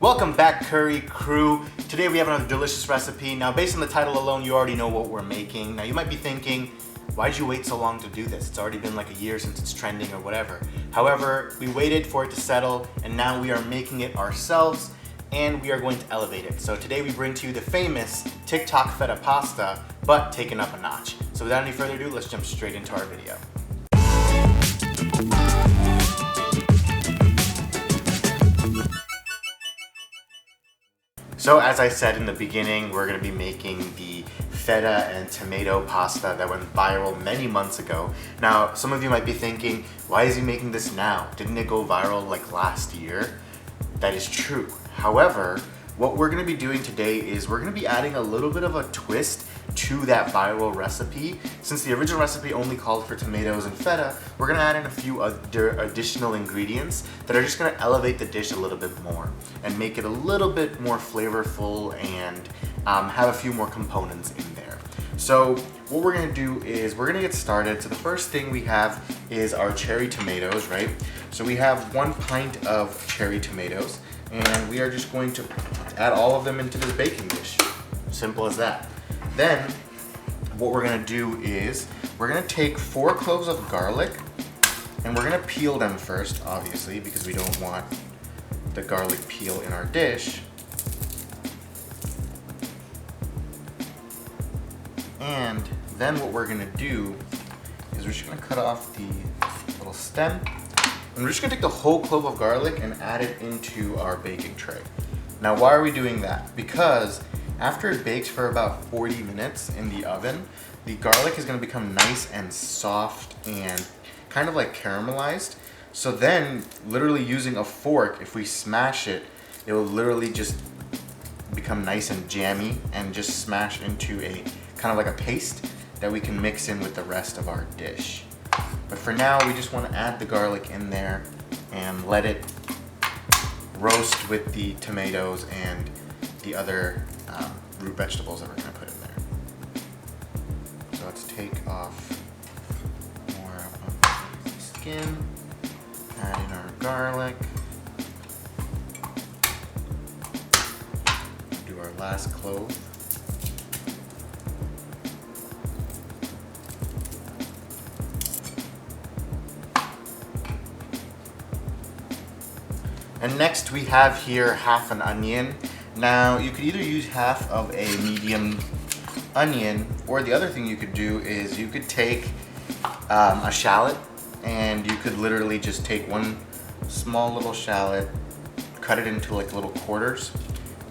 Welcome back, curry crew. Today we have another delicious recipe. Now, based on the title alone, you already know what we're making. Now, you might be thinking, why'd you wait so long to do this? It's already been like a year since it's trending or whatever. However, we waited for it to settle and now we are making it ourselves and we are going to elevate it. So today we bring to you the famous Tik Tok feta pasta, but taken up a notch. So without any further ado, let's jump straight into our video. So as I said in the beginning, we're going to be making the feta and tomato pasta that went viral many months ago. Now, some of you might be thinking, why is he making this now? Didn't it go viral like last year? That is true. However, what we're going to be doing today is we're going to be adding a little bit of a twist to that viral recipe. Since the original recipe only called for tomatoes and feta, we're going to add in a few additional ingredients that are just going to elevate the dish a little bit more and make it a little bit more flavorful and have a few more components in there. So what we're going to do is we're going to get started. So the first thing we have is our cherry tomatoes, right? So we have 1 pint of cherry tomatoes and we are just going to add all of them into this baking dish. Simple as that. Then what we're gonna do is we're gonna take 4 cloves of garlic and we're gonna peel them first, obviously, because we don't want the garlic peel in our dish. And then what we're gonna do is we're just gonna cut off the little stem and we're just gonna take the whole clove of garlic and add it into our baking tray. Now, why are we doing that? Because after it bakes for about 40 minutes in the oven, the garlic is going to become nice and soft and kind of like caramelized. So then, literally using a fork, if we smash it, it will literally just become nice and jammy and just smash into a kind of like a paste that we can mix in with the rest of our dish. But for now, we just want to add the garlic in there and let it roast with the tomatoes and the other root vegetables that we're going to put in there. So let's take off more of the skin, add in our garlic, do our last clove. And next we have here half an onion. Now, you could either use half of a medium onion, or the other thing you could do is you could take a shallot and you could literally just take one small little shallot, cut it into like little quarters,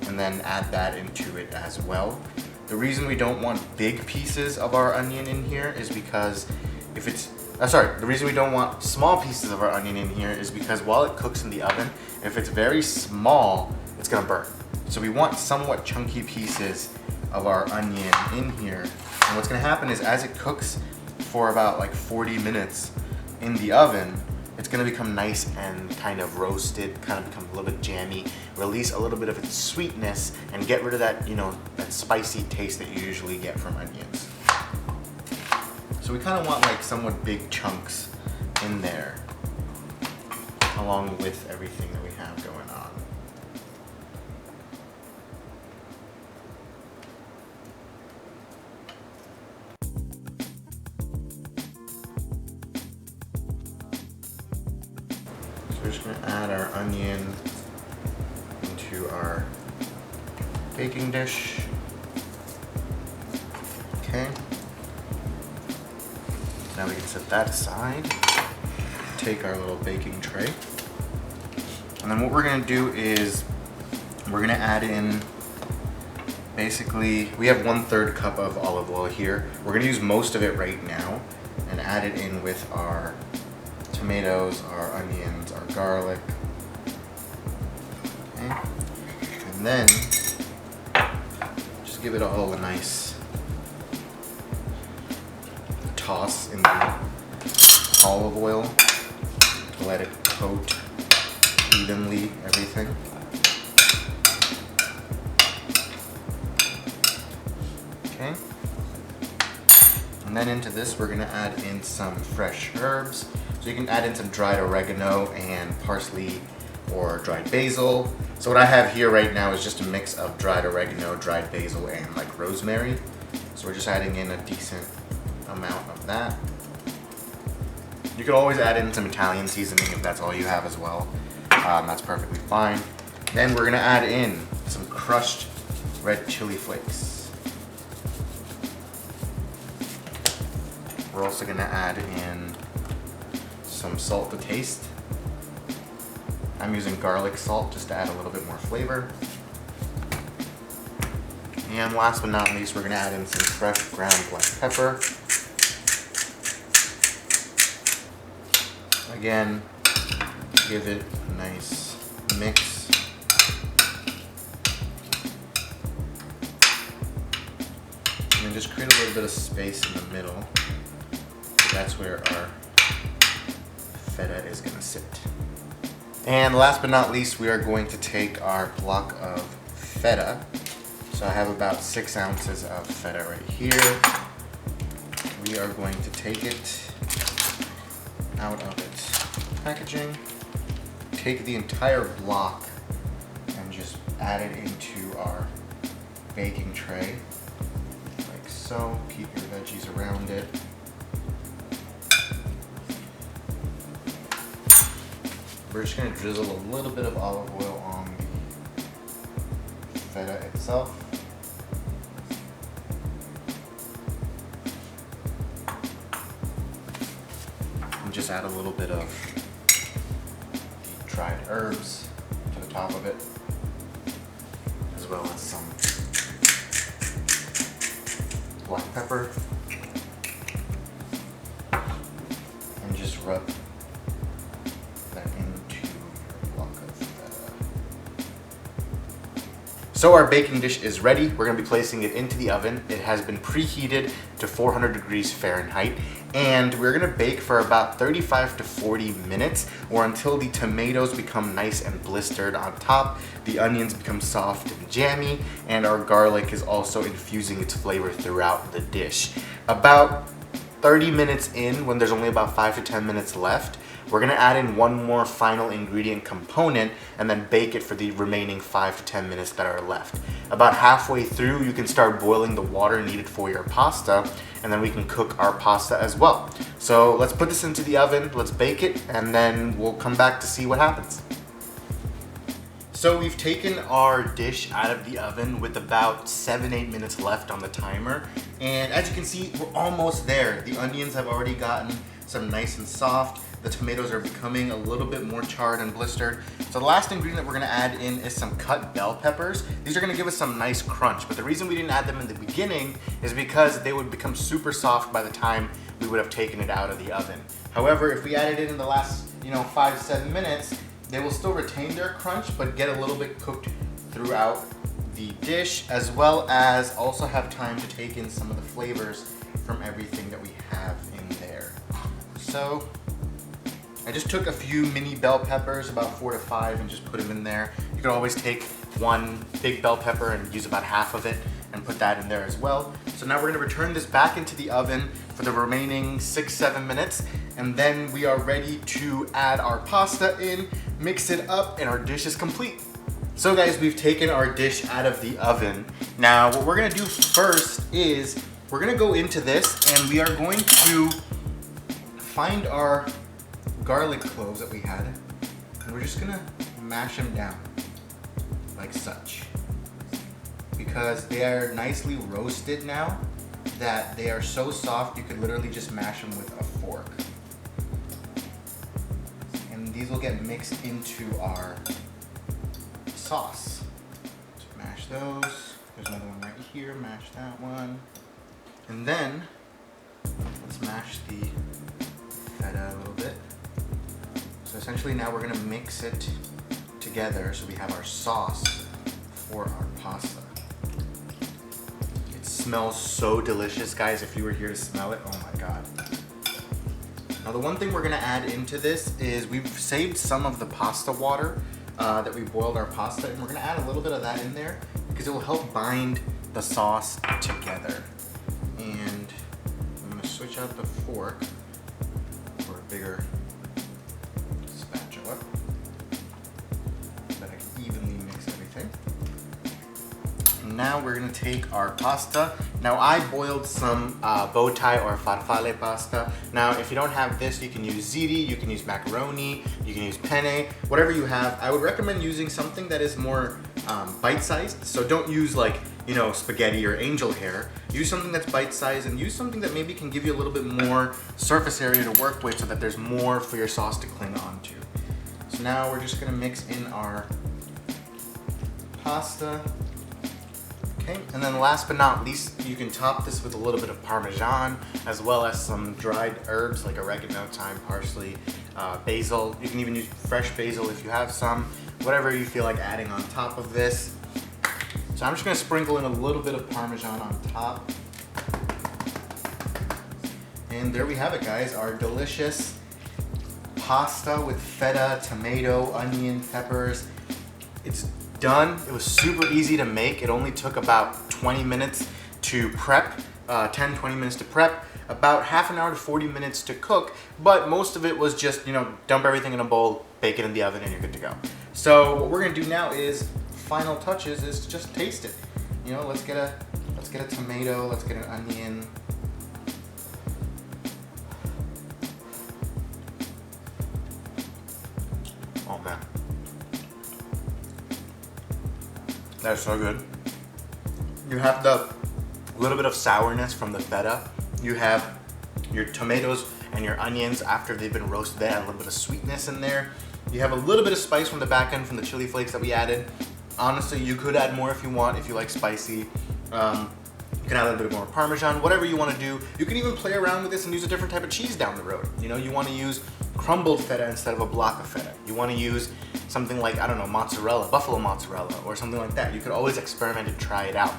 and then add that into it as well. The reason we don't want big pieces of our onion in here is because if it's the reason we don't want small pieces of our onion in here is because while it cooks in the oven, if it's very small, it's gonna burn. So we want somewhat chunky pieces of our onion in here. And what's gonna happen is as it cooks for about like 40 minutes in the oven, it's gonna become nice and kind of roasted, kind of become a little bit jammy, release a little bit of its sweetness, and get rid of that, that spicy taste that you usually get from onions. So we kind of want like somewhat big chunks in there, along with everything that we have going on. So we're just going to add our onion into our baking dish. Okay. Now we can set that aside, take our little baking tray, and then what we're gonna do is we're gonna add in, basically, we have 1/3 cup of olive oil here. We're gonna use most of it right now and add it in with our tomatoes, our onions, our garlic. Okay. And then just give it all a nice toss in the olive oil to let it coat evenly everything. Okay. And then into this we're gonna add in some fresh herbs. So you can add in some dried oregano and parsley or dried basil. So what I have here right now is just a mix of dried oregano, dried basil, and like rosemary. So we're just adding in a decent amount of that. You could always add in some Italian seasoning if that's all you have as well. That's perfectly fine. Then we're gonna add in some crushed red chili flakes. We're also gonna add in some salt to taste. I'm using garlic salt just to add a little bit more flavor. And last but not least, we're gonna add in some fresh ground black pepper. Again, give it a nice mix. And then just create a little bit of space in the middle. That's where our feta is gonna sit. And last but not least, we are going to take our block of feta. So I have about 6 ounces of feta right here. We are going to take it out of its packaging, take the entire block and just add it into our baking tray, like so. Keep your veggies around it. We're just gonna drizzle a little bit of olive oil on the feta itself. And just add a little bit of the dried herbs to the top of it, as well as some black pepper. And just rub that into your block of feta. So our baking dish is ready. We're gonna be placing it into the oven. It has been preheated to 400 degrees Fahrenheit, and we're gonna bake for about 35 to 40 minutes, or until the tomatoes become nice and blistered on top, the onions become soft and jammy, and our garlic is also infusing its flavor throughout the dish. About 30 minutes in, when there's only about 5 to 10 minutes left, we're gonna add in one more final ingredient component and then bake it for the remaining 5 to 10 minutes that are left. About halfway through, you can start boiling the water needed for your pasta, and then we can cook our pasta as well. So let's put this into the oven, let's bake it, and then we'll come back to see what happens. So we've taken our dish out of the oven with about 7-8 minutes left on the timer. And as you can see, we're almost there. The onions have already gotten some nice and soft. The tomatoes are becoming a little bit more charred and blistered. So the last ingredient that we're gonna add in is some cut bell peppers. These are gonna give us some nice crunch, but the reason we didn't add them in the beginning is because they would become super soft by the time we would have taken it out of the oven. However, if we added it in the last 5-7 minutes, they will still retain their crunch, but get a little bit cooked throughout the dish, as well as also have time to take in some of the flavors from everything that we have in there. So I just took a few mini bell peppers, about 4 to 5, and just put them in there. You could always take one big bell pepper and use about half of it and put that in there as well. So now we're gonna return this back into the oven for the remaining 6-7 minutes, and then we are ready to add our pasta in, mix it up, and our dish is complete. So guys, we've taken our dish out of the oven. Now what we're gonna do first is we're gonna go into this and we are going to find our garlic cloves that we had, and we're just gonna mash them down like such, because they are nicely roasted now that they are so soft you could literally just mash them with a fork, and these will get mixed into our sauce. So mash those. There's another one right here. Mash that one, and then let's mash the feta a little bit. So essentially now we're gonna mix it together so we have our sauce for our pasta. It smells so delicious, guys. If you were here to smell it, oh my God. Now the one thing we're gonna add into this is we've saved some of the pasta water that we boiled our pasta, and we're gonna add a little bit of that in there because it will help bind the sauce together. And I'm gonna switch out the fork for a bigger spatula. everything. Now we're gonna take our pasta. Now I boiled some bow tie or farfalle pasta. Now if you don't have this, you can use ziti, you can use macaroni, you can use penne, whatever you have. I would recommend using something that is more bite-sized. So don't use like, you know, spaghetti or angel hair. Use something that's bite-sized and use something that maybe can give you a little bit more surface area to work with so that there's more for your sauce to cling onto. So now we're just gonna mix in our pasta. Okay, and then last but not least, you can top this with a little bit of Parmesan, as well as some dried herbs like oregano, thyme, parsley, basil. You can even use fresh basil if you have some, whatever you feel like adding on top of this. So I'm just gonna sprinkle in a little bit of Parmesan on top. And there we have it, guys, our delicious pasta with feta, tomato, onion, peppers. It's done. It was super easy to make. It only took about 20 minutes to prep, 10-20 minutes to prep, about half an hour to 40 minutes to cook, but most of it was just, you know, dump everything in a bowl, bake it in the oven, and you're good to go. So what we're gonna do now is, final touches is to just taste it. You know, let's get a tomato, let's get an onion. Oh man. That's so good. You have the little bit of sourness from the feta. You have your tomatoes and your onions after they've been roasted. They add a little bit of sweetness in there. You have a little bit of spice from the back end from the chili flakes that we added. Honestly, you could add more if you want, if you like spicy. You can add a little bit more Parmesan, whatever you want to do. You can even play around with this and use a different type of cheese down the road. You know, you want to use crumbled feta instead of a block of feta. You want to use something like, I don't know, mozzarella, buffalo mozzarella, or something like that. You could always experiment and try it out.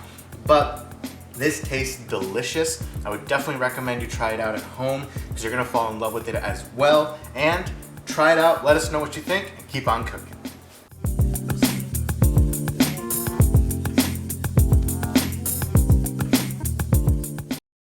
But this tastes delicious. I would definitely recommend you try it out at home because you're gonna fall in love with it as well. And try it out, let us know what you think, and keep on cooking.